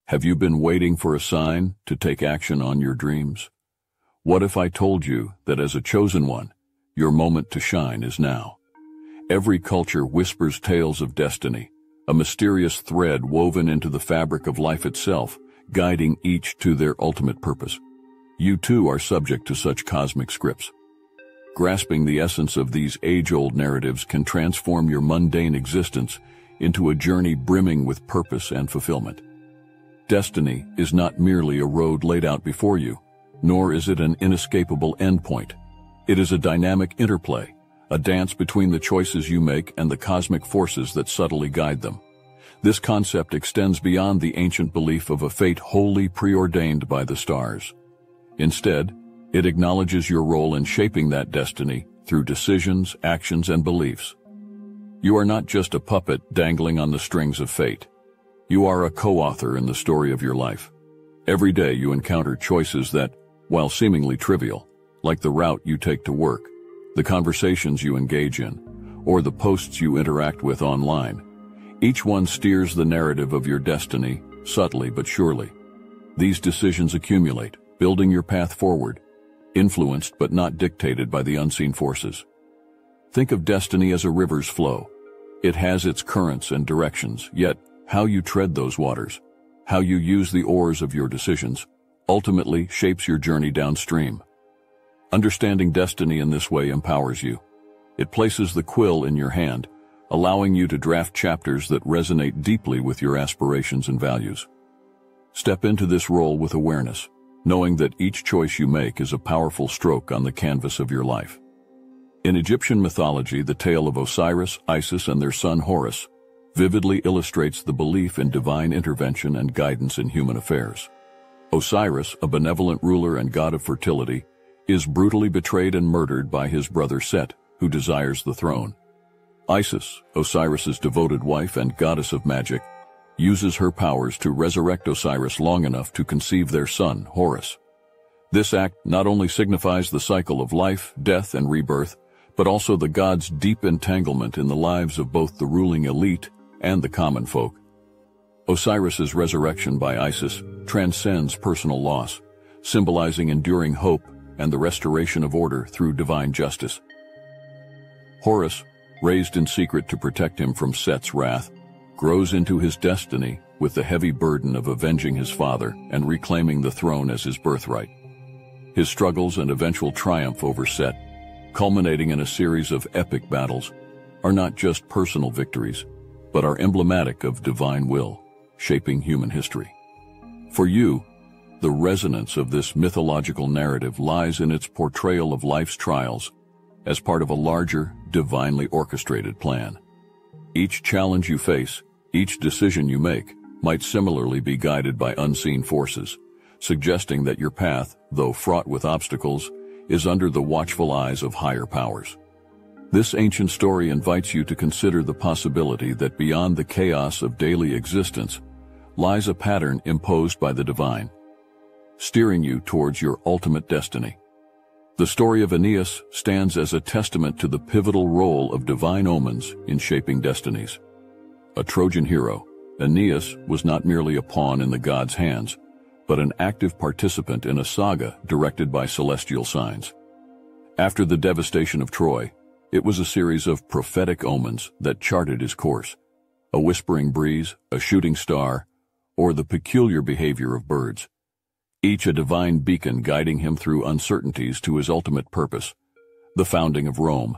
Have you been waiting for a sign to take action on your dreams? What if I told you that as a chosen one, your moment to shine is now? Every culture whispers tales of destiny, a mysterious thread woven into the fabric of life itself, guiding each to their ultimate purpose. You too are subject to such cosmic scripts. Grasping the essence of these age-old narratives can transform your mundane existence into a journey brimming with purpose and fulfillment. Destiny is not merely a road laid out before you, nor is it an inescapable endpoint. It is a dynamic interplay, a dance between the choices you make and the cosmic forces that subtly guide them. This concept extends beyond the ancient belief of a fate wholly preordained by the stars. Instead, it acknowledges your role in shaping that destiny through decisions, actions, and beliefs. You are not just a puppet dangling on the strings of fate. You are a co-author in the story of your life. Every day you encounter choices that, while seemingly trivial, like the route you take to work, the conversations you engage in, or the posts you interact with online, each one steers the narrative of your destiny, subtly but surely. These decisions accumulate, building your path forward, influenced but not dictated by the unseen forces. Think of destiny as a river's flow. It has its currents and directions, yet how you tread those waters, how you use the oars of your decisions, ultimately shapes your journey downstream. Understanding destiny in this way empowers you. It places the quill in your hand, allowing you to draft chapters that resonate deeply with your aspirations and values. Step into this role with awareness, knowing that each choice you make is a powerful stroke on the canvas of your life. In Egyptian mythology, the tale of Osiris, Isis, and their son Horus vividly illustrates the belief in divine intervention and guidance in human affairs. Osiris, a benevolent ruler and god of fertility, is brutally betrayed and murdered by his brother Set, who desires the throne. Isis, Osiris's devoted wife and goddess of magic, uses her powers to resurrect Osiris long enough to conceive their son, Horus. This act not only signifies the cycle of life, death, and rebirth, but also the god's deep entanglement in the lives of both the ruling elite and the common folk. Osiris's resurrection by Isis transcends personal loss, symbolizing enduring hope and the restoration of order through divine justice. Horus, raised in secret to protect him from Set's wrath, grows into his destiny with the heavy burden of avenging his father and reclaiming the throne as his birthright. His struggles and eventual triumph over Set, culminating in a series of epic battles, are not just personal victories, but are emblematic of divine will, shaping human history. For you, the resonance of this mythological narrative lies in its portrayal of life's trials as part of a larger, divinely orchestrated plan. Each challenge you face, each decision you make, might similarly be guided by unseen forces, suggesting that your path, though fraught with obstacles, is under the watchful eyes of higher powers. This ancient story invites you to consider the possibility that beyond the chaos of daily existence lies a pattern imposed by the divine, steering you towards your ultimate destiny. The story of Aeneas stands as a testament to the pivotal role of divine omens in shaping destinies. A Trojan hero, Aeneas was not merely a pawn in the gods' hands, but an active participant in a saga directed by celestial signs. After the devastation of Troy, it was a series of prophetic omens that charted his course: a whispering breeze, a shooting star, or the peculiar behavior of birds, each a divine beacon guiding him through uncertainties to his ultimate purpose, the founding of Rome.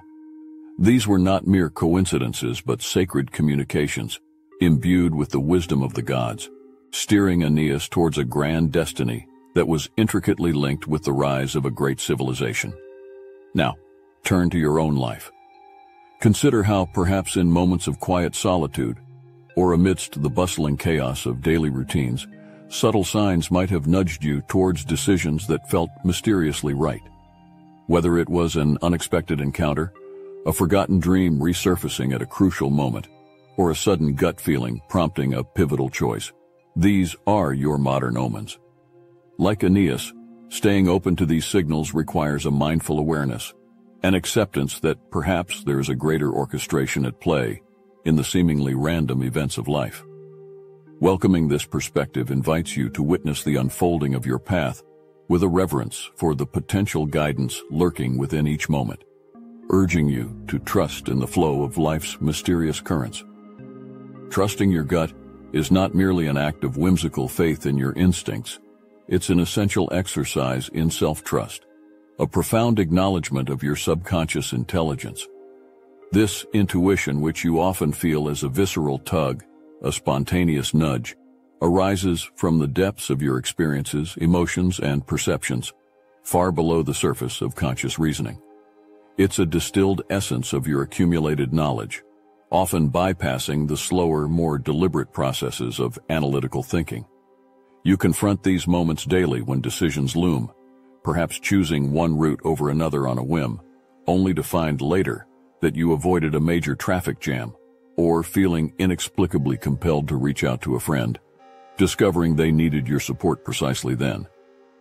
These were not mere coincidences but sacred communications, imbued with the wisdom of the gods, steering Aeneas towards a grand destiny that was intricately linked with the rise of a great civilization. Now, turn to your own life. Consider how, perhaps in moments of quiet solitude, or amidst the bustling chaos of daily routines, subtle signs might have nudged you towards decisions that felt mysteriously right. Whether it was an unexpected encounter, a forgotten dream resurfacing at a crucial moment, or a sudden gut feeling prompting a pivotal choice, these are your modern omens. Like Aeneas, staying open to these signals requires a mindful awareness, an acceptance that perhaps there is a greater orchestration at play in the seemingly random events of life. Welcoming this perspective invites you to witness the unfolding of your path with a reverence for the potential guidance lurking within each moment, urging you to trust in the flow of life's mysterious currents. Trusting your gut is not merely an act of whimsical faith in your instincts. It's an essential exercise in self-trust, a profound acknowledgement of your subconscious intelligence. This intuition, which you often feel as a visceral tug, a spontaneous nudge, arises from the depths of your experiences, emotions, and perceptions, far below the surface of conscious reasoning. It's a distilled essence of your accumulated knowledge, often bypassing the slower, more deliberate processes of analytical thinking. You confront these moments daily when decisions loom, perhaps choosing one route over another on a whim, only to find later that you avoided a major traffic jam, or feeling inexplicably compelled to reach out to a friend, discovering they needed your support precisely then.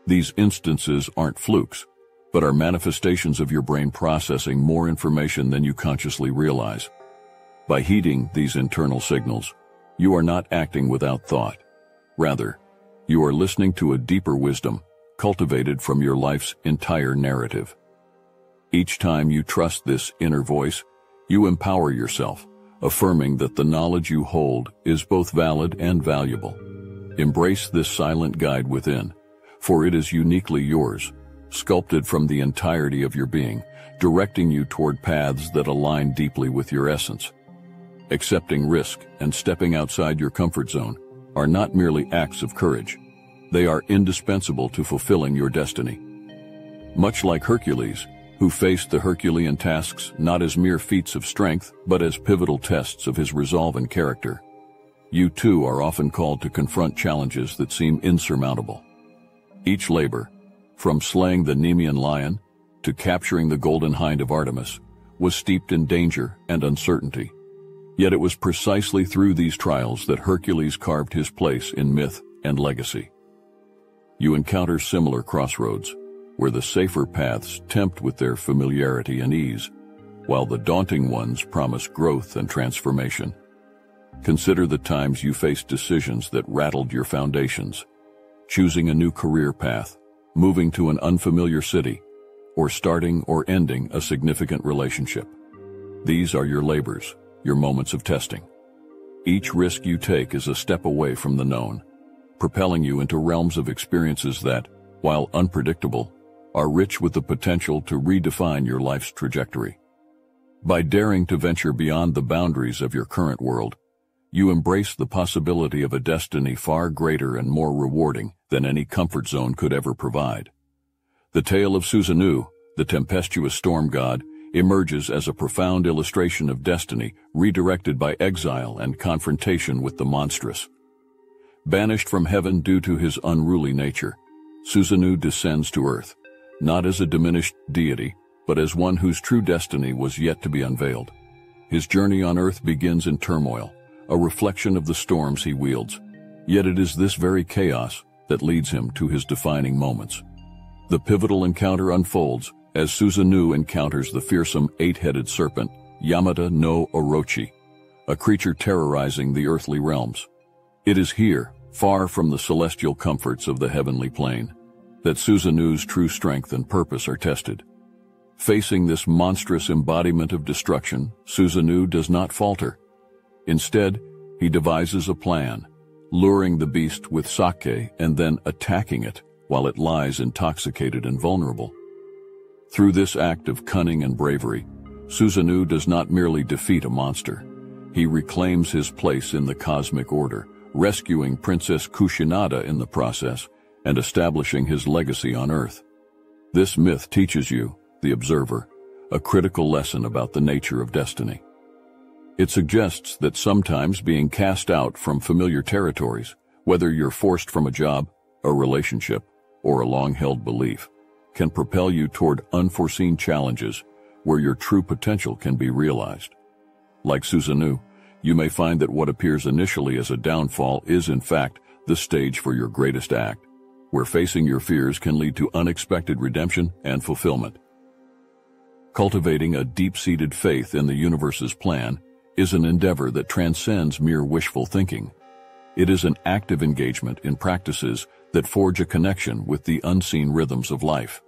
These instances aren't flukes, but are manifestations of your brain processing more information than you consciously realize. By heeding these internal signals, you are not acting without thought. Rather, you are listening to a deeper wisdom cultivated from your life's entire narrative. Each time you trust this inner voice, you empower yourself, affirming that the knowledge you hold is both valid and valuable. Embrace this silent guide within, for it is uniquely yours, sculpted from the entirety of your being, directing you toward paths that align deeply with your essence. Accepting risk and stepping outside your comfort zone are not merely acts of courage. They are indispensable to fulfilling your destiny. Much like Hercules, who faced the Herculean tasks not as mere feats of strength, but as pivotal tests of his resolve and character, you too are often called to confront challenges that seem insurmountable. Each labor, from slaying the Nemean lion to capturing the golden hind of Artemis, was steeped in danger and uncertainty. Yet it was precisely through these trials that Hercules carved his place in myth and legacy. You encounter similar crossroads, where the safer paths tempt with their familiarity and ease, while the daunting ones promise growth and transformation. Consider the times you faced decisions that rattled your foundations, choosing a new career path, moving to an unfamiliar city, or starting or ending a significant relationship. These are your labors, your moments of testing. Each risk you take is a step away from the known, propelling you into realms of experiences that, while unpredictable, are rich with the potential to redefine your life's trajectory. By daring to venture beyond the boundaries of your current world, you embrace the possibility of a destiny far greater and more rewarding than any comfort zone could ever provide. The tale of Susanoo, the tempestuous storm god, emerges as a profound illustration of destiny redirected by exile and confrontation with the monstrous. Banished from heaven due to his unruly nature, Susanoo descends to earth, not as a diminished deity, but as one whose true destiny was yet to be unveiled. His journey on earth begins in turmoil, a reflection of the storms he wields, yet it is this very chaos that leads him to his defining moments. The pivotal encounter unfolds as Susanoo encounters the fearsome eight-headed serpent, Yamata no Orochi, a creature terrorizing the earthly realms. It is here, far from the celestial comforts of the heavenly plane, that Susanoo's true strength and purpose are tested. Facing this monstrous embodiment of destruction, Susanoo does not falter. Instead, he devises a plan, luring the beast with sake and then attacking it while it lies intoxicated and vulnerable. Through this act of cunning and bravery, Susanoo does not merely defeat a monster. He reclaims his place in the cosmic order, rescuing Princess Kushinada in the process and establishing his legacy on Earth. This myth teaches you, the observer, a critical lesson about the nature of destiny. It suggests that sometimes being cast out from familiar territories, whether you're forced from a job, a relationship, or a long-held belief, can propel you toward unforeseen challenges where your true potential can be realized. Like Susanoo, you may find that what appears initially as a downfall is in fact the stage for your greatest act, where facing your fears can lead to unexpected redemption and fulfillment. Cultivating a deep-seated faith in the universe's plan is an endeavor that transcends mere wishful thinking. It is an active engagement in practices that forge a connection with the unseen rhythms of life.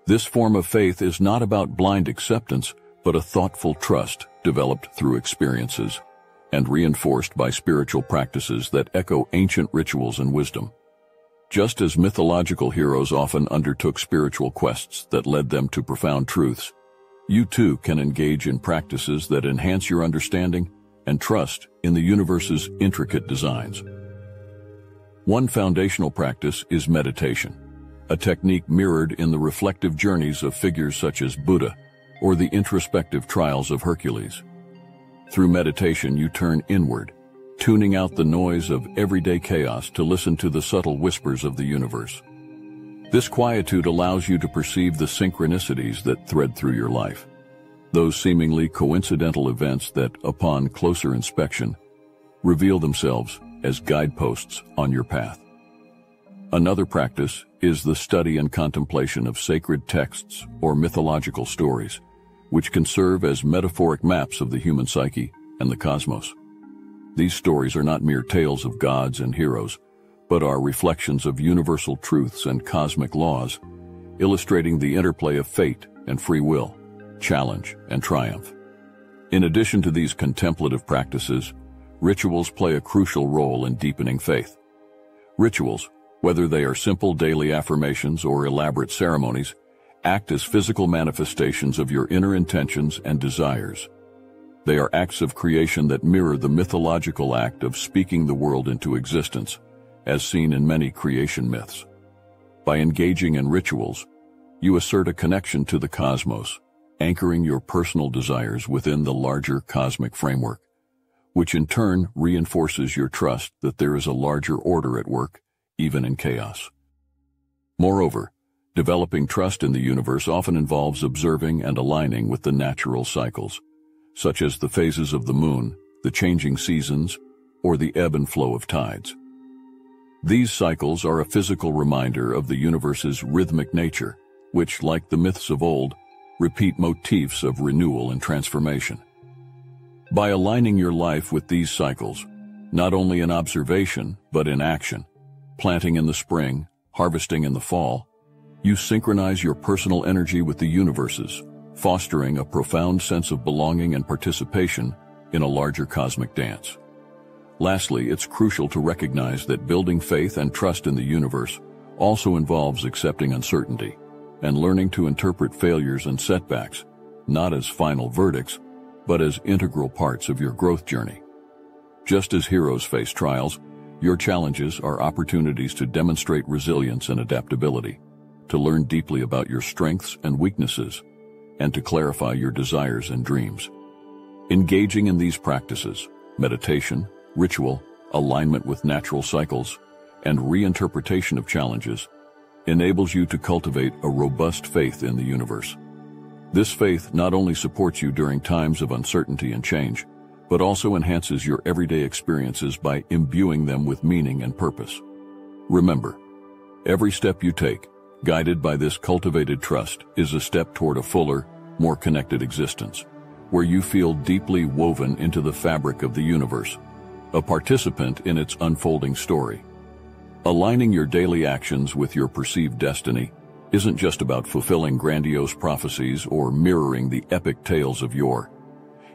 This form of faith is not about blind acceptance, but a thoughtful trust developed through experiences and reinforced by spiritual practices that echo ancient rituals and wisdom. Just as mythological heroes often undertook spiritual quests that led them to profound truths, you too can engage in practices that enhance your understanding and trust in the universe's intricate designs. One foundational practice is meditation, a technique mirrored in the reflective journeys of figures such as Buddha or the introspective trials of Hercules. Through meditation, you turn inward, tuning out the noise of everyday chaos to listen to the subtle whispers of the universe. This quietude allows you to perceive the synchronicities that thread through your life, those seemingly coincidental events that, upon closer inspection, reveal themselves as guideposts on your path. Another practice is the study and contemplation of sacred texts or mythological stories, which can serve as metaphoric maps of the human psyche and the cosmos. These stories are not mere tales of gods and heroes, but are reflections of universal truths and cosmic laws, illustrating the interplay of fate and free will, challenge and triumph. In addition to these contemplative practices, rituals play a crucial role in deepening faith. Rituals, whether they are simple daily affirmations or elaborate ceremonies, act as physical manifestations of your inner intentions and desires. They are acts of creation that mirror the mythological act of speaking the world into existence, as seen in many creation myths. By engaging in rituals, you assert a connection to the cosmos, anchoring your personal desires within the larger cosmic framework, which in turn reinforces your trust that there is a larger order at work, even in chaos. Moreover, developing trust in the universe often involves observing and aligning with the natural cycles, such as the phases of the moon, the changing seasons, or the ebb and flow of tides. These cycles are a physical reminder of the universe's rhythmic nature, which, like the myths of old, repeat motifs of renewal and transformation. By aligning your life with these cycles, not only in observation, but in action, planting in the spring, harvesting in the fall, you synchronize your personal energy with the universe's, fostering a profound sense of belonging and participation in a larger cosmic dance. Lastly, it's crucial to recognize that building faith and trust in the universe also involves accepting uncertainty and learning to interpret failures and setbacks, not as final verdicts, but as integral parts of your growth journey. Just as heroes face trials, your challenges are opportunities to demonstrate resilience and adaptability, to learn deeply about your strengths and weaknesses, and to clarify your desires and dreams. Engaging in these practices, meditation, ritual, alignment with natural cycles, and reinterpretation of challenges, enables you to cultivate a robust faith in the universe. This faith not only supports you during times of uncertainty and change, but also enhances your everyday experiences by imbuing them with meaning and purpose. Remember, every step you take, guided by this cultivated trust, is a step toward a fuller, more connected existence, where you feel deeply woven into the fabric of the universe, a participant in its unfolding story. Aligning your daily actions with your perceived destiny isn't just about fulfilling grandiose prophecies or mirroring the epic tales of yore.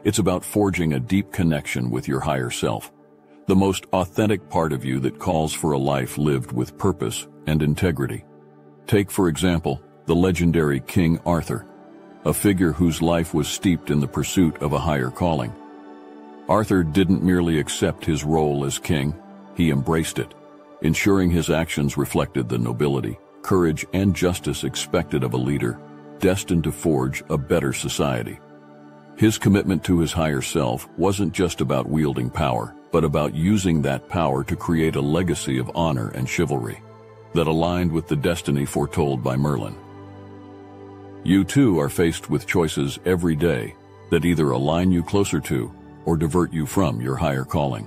It's about forging a deep connection with your higher self, the most authentic part of you that calls for a life lived with purpose and integrity. Take, for example, the legendary King Arthur, a figure whose life was steeped in the pursuit of a higher calling. Arthur didn't merely accept his role as king, he embraced it, ensuring his actions reflected the nobility, courage, and justice expected of a leader destined to forge a better society. His commitment to his higher self wasn't just about wielding power, but about using that power to create a legacy of honor and chivalry that aligned with the destiny foretold by Merlin. You too are faced with choices every day that either align you closer to or divert you from your higher calling.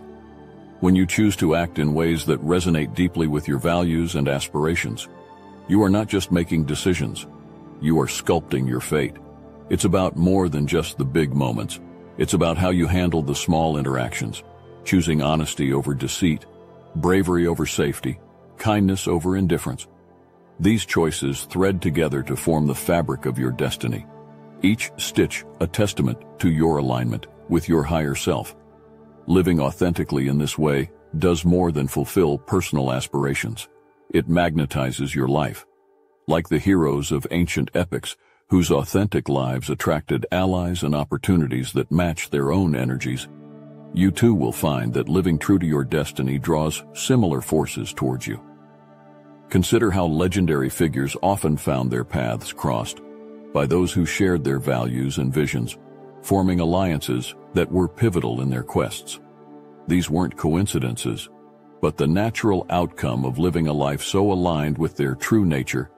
When you choose to act in ways that resonate deeply with your values and aspirations, you are not just making decisions, you are sculpting your fate. It's about more than just the big moments. It's about how you handle the small interactions, choosing honesty over deceit, bravery over safety, kindness over indifference. These choices thread together to form the fabric of your destiny, each stitch a testament to your alignment with your higher self. Living authentically in this way does more than fulfill personal aspirations. It magnetizes your life. Like the heroes of ancient epics, whose authentic lives attracted allies and opportunities that match their own energies, you too will find that living true to your destiny draws similar forces towards you. Consider how legendary figures often found their paths crossed by those who shared their values and visions, forming alliances that were pivotal in their quests. These weren't coincidences, but the natural outcome of living a life so aligned with their true nature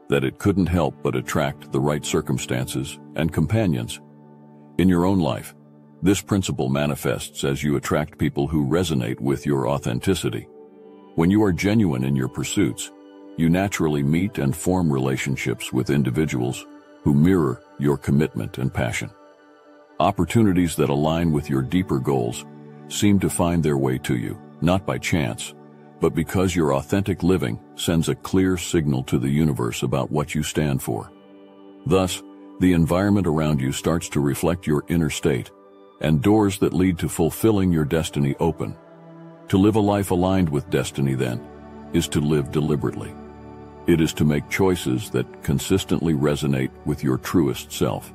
that it couldn't help but attract the right circumstances and companions. In your own life, this principle manifests as you attract people who resonate with your authenticity. When you are genuine in your pursuits, you naturally meet and form relationships with individuals who mirror your commitment and passion. Opportunities that align with your deeper goals seem to find their way to you, not by chance, but because your authentic living sends a clear signal to the universe about what you stand for. Thus, the environment around you starts to reflect your inner state, and doors that lead to fulfilling your destiny open. To live a life aligned with destiny, then, is to live deliberately. It is to make choices that consistently resonate with your truest self,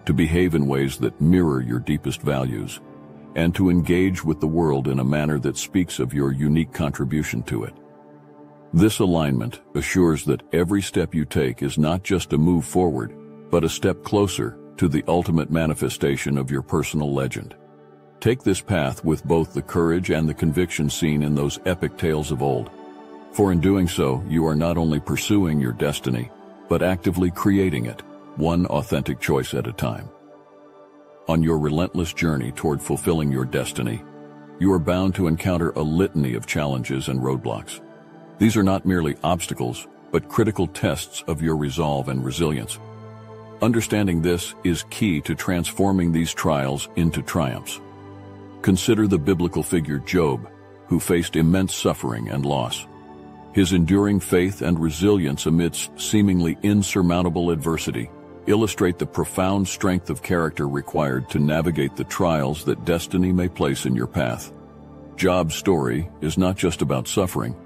to behave in ways that mirror your deepest values, and to engage with the world in a manner that speaks of your unique contribution to it. This alignment assures that every step you take is not just a move forward, but a step closer to the ultimate manifestation of your personal legend. Take this path with both the courage and the conviction seen in those epic tales of old. For in doing so, you are not only pursuing your destiny, but actively creating it, one authentic choice at a time. On your relentless journey toward fulfilling your destiny, you are bound to encounter a litany of challenges and roadblocks. These are not merely obstacles, but critical tests of your resolve and resilience. Understanding this is key to transforming these trials into triumphs. Consider the biblical figure Job, who faced immense suffering and loss. His enduring faith and resilience amidst seemingly insurmountable adversity illustrate the profound strength of character required to navigate the trials that destiny may place in your path. Job's story is not just about suffering.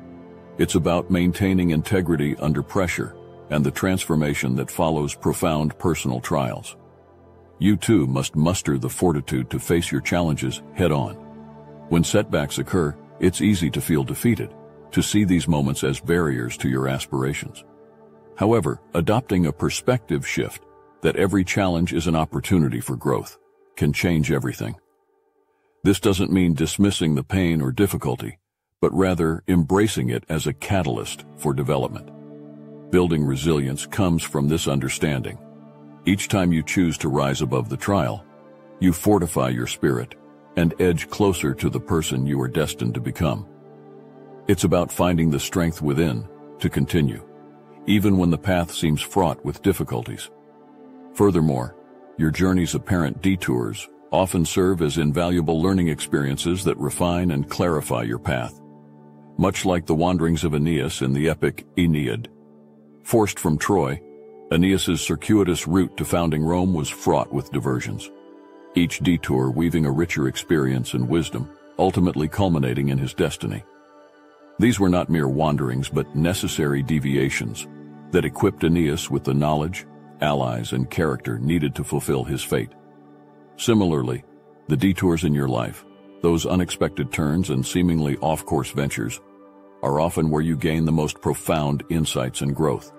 It's about maintaining integrity under pressure and the transformation that follows profound personal trials. You too must muster the fortitude to face your challenges head-on. When setbacks occur, it's easy to feel defeated, to see these moments as barriers to your aspirations. However, adopting a perspective shift that every challenge is an opportunity for growth can change everything. This doesn't mean dismissing the pain or difficulty, but rather embracing it as a catalyst for development. Building resilience comes from this understanding. Each time you choose to rise above the trial, you fortify your spirit and edge closer to the person you are destined to become. It's about finding the strength within to continue, even when the path seems fraught with difficulties. Furthermore, your journey's apparent detours often serve as invaluable learning experiences that refine and clarify your path. Much like the wanderings of Aeneas in the epic Aeneid. Forced from Troy, Aeneas's circuitous route to founding Rome was fraught with diversions, each detour weaving a richer experience and wisdom, ultimately culminating in his destiny. These were not mere wanderings, but necessary deviations that equipped Aeneas with the knowledge, allies, and character needed to fulfill his fate. Similarly, the detours in your life, those unexpected turns and seemingly off-course ventures, are often where you gain the most profound insights and growth.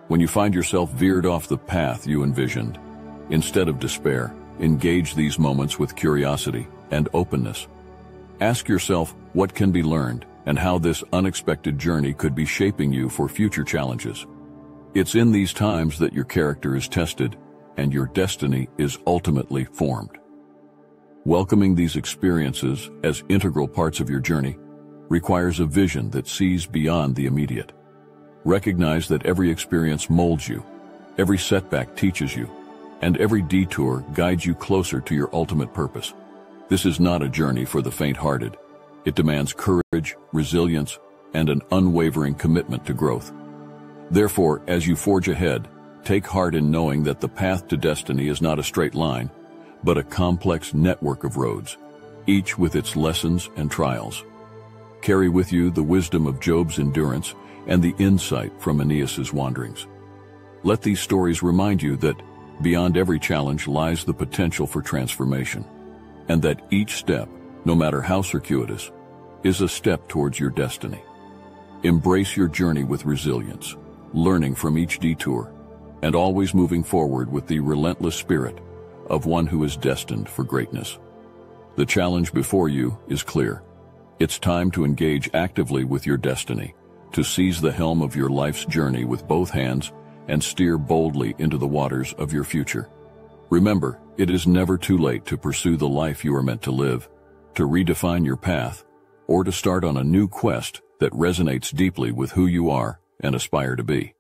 When you find yourself veered off the path you envisioned, instead of despair, engage these moments with curiosity and openness. Ask yourself what can be learned and how this unexpected journey could be shaping you for future challenges. It's in these times that your character is tested and your destiny is ultimately formed. Welcoming these experiences as integral parts of your journey requires a vision that sees beyond the immediate. Recognize that every experience molds you, every setback teaches you, and every detour guides you closer to your ultimate purpose. This is not a journey for the faint-hearted, It demands courage, resilience, and an unwavering commitment to growth. Therefore, as you forge ahead, take heart in knowing that the path to destiny is not a straight line, but a complex network of roads, each with its lessons and trials. Carry with you the wisdom of Job's endurance and the insight from Aeneas's wanderings. Let these stories remind you that beyond every challenge lies the potential for transformation, and that each step, no matter how circuitous, is a step towards your destiny. Embrace your journey with resilience, learning from each detour, and always moving forward with the relentless spirit of one who is destined for greatness. The challenge before you is clear. It's time to engage actively with your destiny, to seize the helm of your life's journey with both hands and steer boldly into the waters of your future. Remember, it is never too late to pursue the life you are meant to live, to redefine your path, or to start on a new quest that resonates deeply with who you are and aspire to be.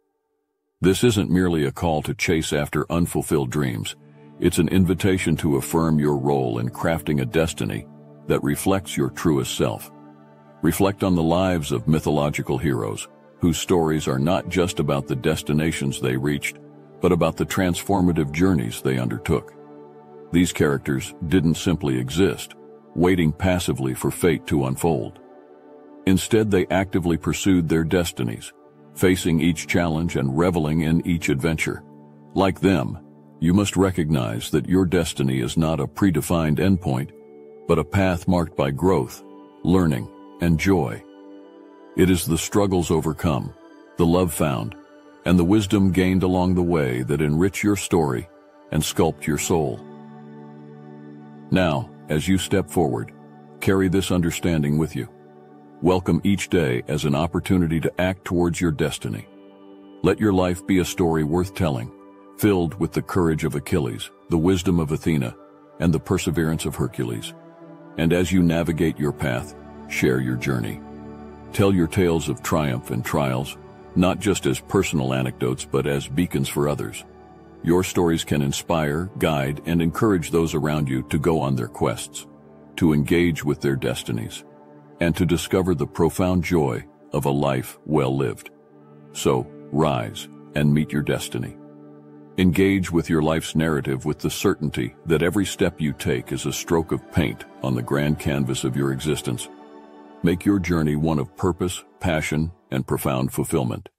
This isn't merely a call to chase after unfulfilled dreams. It's an invitation to affirm your role in crafting a destiny that reflects your truest self. Reflect on the lives of mythological heroes, whose stories are not just about the destinations they reached, but about the transformative journeys they undertook. These characters didn't simply exist, waiting passively for fate to unfold. Instead, they actively pursued their destinies, facing each challenge and reveling in each adventure. Like them, you must recognize that your destiny is not a predefined endpoint, but a path marked by growth, learning, and joy. It is the struggles overcome, the love found, and the wisdom gained along the way that enrich your story and sculpt your soul. Now, as you step forward, carry this understanding with you. Welcome each day as an opportunity to act towards your destiny. Let your life be a story worth telling, filled with the courage of Achilles, the wisdom of Athena, and the perseverance of Hercules. And as you navigate your path, share your journey. Tell your tales of triumph and trials, not just as personal anecdotes, but as beacons for others. Your stories can inspire, guide, and encourage those around you to go on their quests, to engage with their destinies, and to discover the profound joy of a life well lived. So, rise and meet your destiny. Engage with your life's narrative with the certainty that every step you take is a stroke of paint on the grand canvas of your existence. Make your journey one of purpose, passion, and profound fulfillment.